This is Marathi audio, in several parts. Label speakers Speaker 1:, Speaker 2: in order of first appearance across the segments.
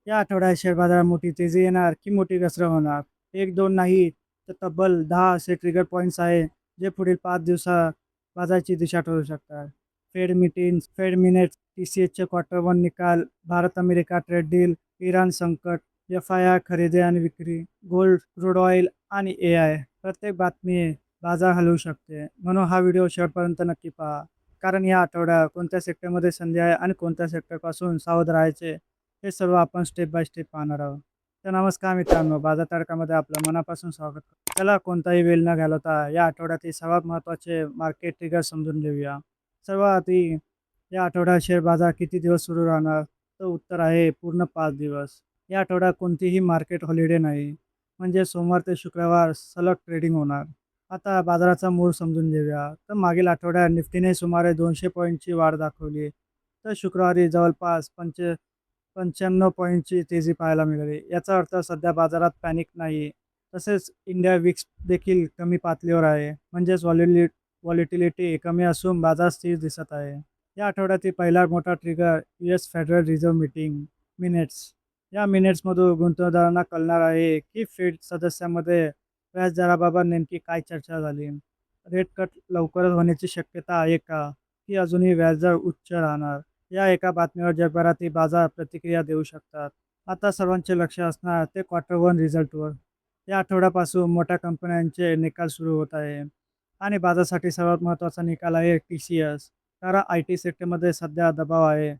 Speaker 1: या आठवड्यात शेअर बाजारात मोठी तेजी येणार की मोठी घसरण होणार? एक दोन नाही तर तब्बल 10 असे ट्रिगर पॉईंट्स आहे जे पुढील 5 दिवसात बाजाराची दिशा ठरू शकतात. फेड मिनिट्स, TCSचे क्वार्टर वन निकाल, Bharat America trade deal, Iran संकट, FII खरेदी आणि विक्री, गोल्ड, क्रूड ऑइल आणि AI. प्रत्येक बातमी बाजार हलवू शकते. म्हणून हा व्हिडिओ शेवटपर्यंत नक्की पहा. कारण या आठवड्यात कोणत्या सेक्टरमध्ये संधी आहे आणि कोणत्या सेक्टरपासून सावध राहायचे हे सर्व आपण स्टेप बाय स्टेप पाहणार आहोत. तर नमस्कार मित्रांनो, बाजार तडकामध्ये आपलं मनापासून स्वागत करतो. चला कोणताही वेळ न घालवता या आठवड्यातील सर्वात महत्त्वाचे मार्केट ट्रिगर समजून घेऊया. सर्वात आधी या आठवड्यात शेअर बाजार किती दिवस सुरू राहणार? तर उत्तर आहे पूर्ण 5 दिवस. या आठवड्यात कोणतीही मार्केट हॉलिडे नाही. म्हणजे सोमवार ते शुक्रवार सलग ट्रेडिंग होणार. आता बाजाराचा मूळ समजून घेऊया. तर मागील आठवड्यात निफ्टीने सुमारे 200 पॉईंटची वाढ दाखवली. तर शुक्रवारी जवळपास 95 पॉईंटची तेजी पाहायला मिळाली. याचा अर्थ सध्या बाजारात पॅनिक नाही. तसेच इंडिया विक्स देखील कमी पातळीवर आहे. म्हणजेच व्हॉलेटिलिटी कमी असून बाजार स्थिर दिसत आहे. या आठवड्यातील पहिला मोठा trigger US federal reserve meeting minutes. या मिनिट्समधून गुंतवणूकदारांना कळणार आहे की फेड सदस्यांमध्ये व्याजदराबाबत नेमकी काय चर्चा झाली. रेट कट लवकरच होण्याची शक्यता आहे का? की अजूनही व्याजदर उच्च राहणार? या एका बातमीवर जगभरातील बाजार प्रतिक्रिया देऊ शकतात. आता सर्वांचे लक्ष असणार ते क्वार्टर वन रिझल्टवर. या आठवड्यापासून मोठ्या कंपन्यांचे निकाल सुरू होत आहे आणि बाजारासाठी सर्वात महत्त्वाचा निकाल आहे TCS. कारण IT सेक्टरमध्ये सध्या दबाव आहे.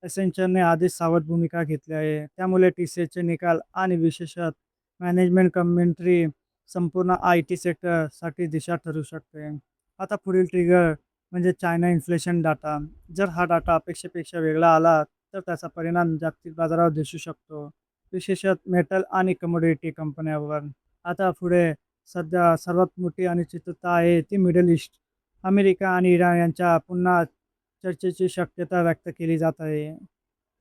Speaker 1: एसेंचरने आधीच सावध भूमिका घेतली आहे. त्यामुळे TCSचे निकाल आणि विशेषतः मॅनेजमेंट कमेंटरी संपूर्ण IT सेक्टरसाठी दिशा ठरू शकते. आता पुढील ट्रिगर म्हणजे चायना इन्फ्लेशन डाटा. जर हा डाटा अपेक्षेपेक्षा वेगळा आला तर त्याचा परिणाम जागतिक बाजारावर दिसू शकतो, विशेषतः मेटल आणि कमोडिटी कंपन्यांवर. आता पुढे सध्या सर्वात मोठी अनिश्चितता आहे ती मिडल ईस्ट. अमेरिका आणि इराण यांच्या पुन्हा चर्चेची शक्यता व्यक्त केली जात आहे,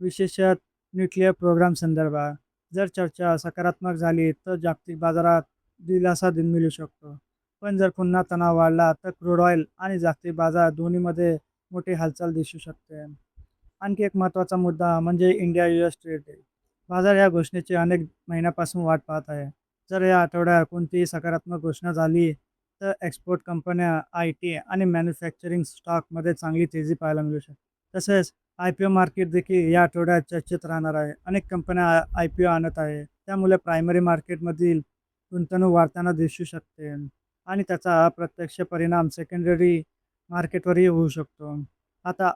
Speaker 1: विशेषतः न्यूक्लिअर प्रोग्राम संदर्भात. जर चर्चा सकारात्मक झाली तर जागतिक बाजारात दिलासा मिळू शकतो. पण जर पुन्हा तणाव वाढला तर क्रूड ऑइल आणि जागतिक बाजार दोन्हीमध्ये मोठी हालचाल दिसू शकते. आणखी एक महत्त्वाचा मुद्दा म्हणजे इंडिया US ट्रेड डील. बाजार या घोषणेची अनेक महिन्यापासून वाट पाहत आहे. जर या आठवड्यात कोणतीही सकारात्मक घोषणा झाली तर एक्सपोर्ट कंपन्या, IT आणि मॅन्युफॅक्चरिंग स्टॉकमध्ये चांगली तेजी पाहायला मिळू शकते. तसेच IPO मार्केट देखील या आठवड्यात चर्चेत राहणार आहे. अनेक कंपन्या IPO आणत आहे. त्यामुळे प्रायमरी मार्केटमधील गुंतवणूक वाढताना दिसू शकते आणि त्याचा अप्रत्यक्ष परिणाम सेकंडरी मार्केटवरही होऊ शकतो. आता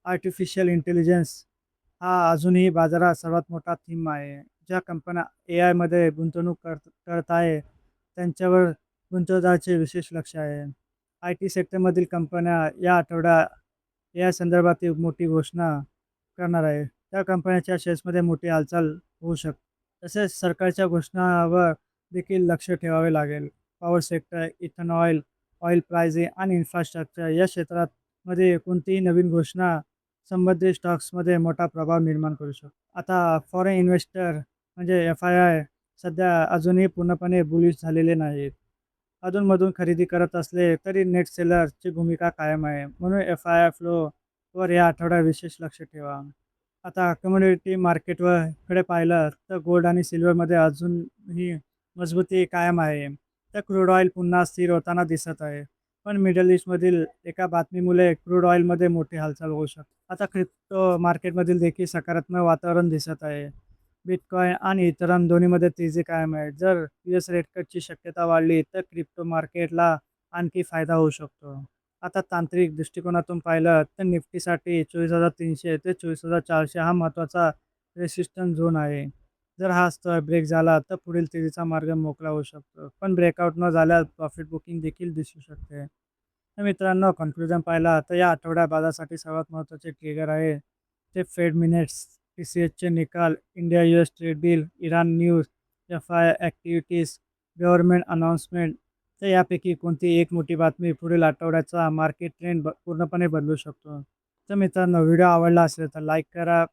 Speaker 1: आर्टिफिशियल इंटेलिजन्स हा अजूनही बाजारात सर्वात मोठा थीम आहे. ज्या कंपन्या AIमध्ये गुंतवणूक करत आहे त्यांच्यावर गुंतवणुकीचे विशेष लक्ष आहे. IT सेक्टरमधील कंपन्या या आठवड्यात या संदर्भातील मोठी घोषणा करणार आहे. त्या कंपन्यांच्या शेअर्समध्ये मोठी हालचाल होऊ शकते. तसेच सरकारच्या घोषणावर देखील लक्ष ठेवावे लागेल. Power sector, ethanol, oil pricing आणि इन्फ्रास्ट्रक्चर या क्षेत्रात मध्ये कोणतीही नवीन घोषणा संबंधित स्टॉक्समध्ये मोठा प्रभाव निर्माण करू शकतो. आता फॉरेन इन्व्हेस्टर म्हणजे FII सध्या अजूनही पूर्णपणे बुलिश झालेले नाहीत. अधूनमधून खरेदी करत असले तरी नेट सेलरची भूमिका कायम आहे. म्हणून FII फ्लोवर या आठवड्यात विशेष लक्ष ठेवा. आता कमोडिटी मार्केटवर कडे पाहिलं तर गोल्ड आणि सिल्वरमध्ये अजूनही मजबूती कायम आहे. तर क्रूड ऑइल पुन्हा स्थिर होताना दिसत आहे. पण मिडल ईस्टमधील एका बातमीमुळे क्रूड ऑइलमध्ये मोठी हालचाल होऊ शकते. आता क्रिप्टो मार्केटमधील देखील सकारात्मक वातावरण दिसत आहे. बिटकॉइन आणि इतरां दोन्हीमध्ये तेजी कायम आहे. जर US रेट कटची शक्यता वाढली तर क्रिप्टो मार्केटला आणखी फायदा होऊ शकतो. आता तांत्रिक दृष्टिकोनातून पाहिलं तर निफ्टीसाठी 24,300 ते 24,400 हा महत्त्वाचा रेसिस्टन्स झोन आहे. जर हा स्तर ब्रेक झाला तर पुढील तेजीचा मार्ग मोकळा होऊ शकतो. पण ब्रेकआउट न झाल्यास प्रॉफिट बुकिंग देखील दिसू शकते. तर मित्रांनो, कन्क्लुजन पाहिला तर या आठवड्यात बाजारासाठी सर्वात महत्त्वाचे ट्रिगर आहे ते फेड मिनिट्स, TCSचे निकाल, India US trade deal, Iran news, FII activities, government announcement. तर यापैकी कोणती एक मोठी बातमी पुढील आठवड्याचा मार्केट ट्रेंड पूर्णपणे बदलू शकतो. तर मित्रांनो, व्हिडिओ आवडला असेल तर लाईक करा,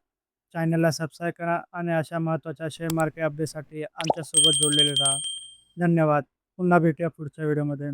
Speaker 1: चॅनलला सबस्क्राईब करा आणि अशा महत्त्वाच्या शेअर मार्केट अपडेटसाठी आमच्यासोबत जोडलेले राहा. धन्यवाद. पुन्हा भेटूया पुढच्या व्हिडिओमध्ये.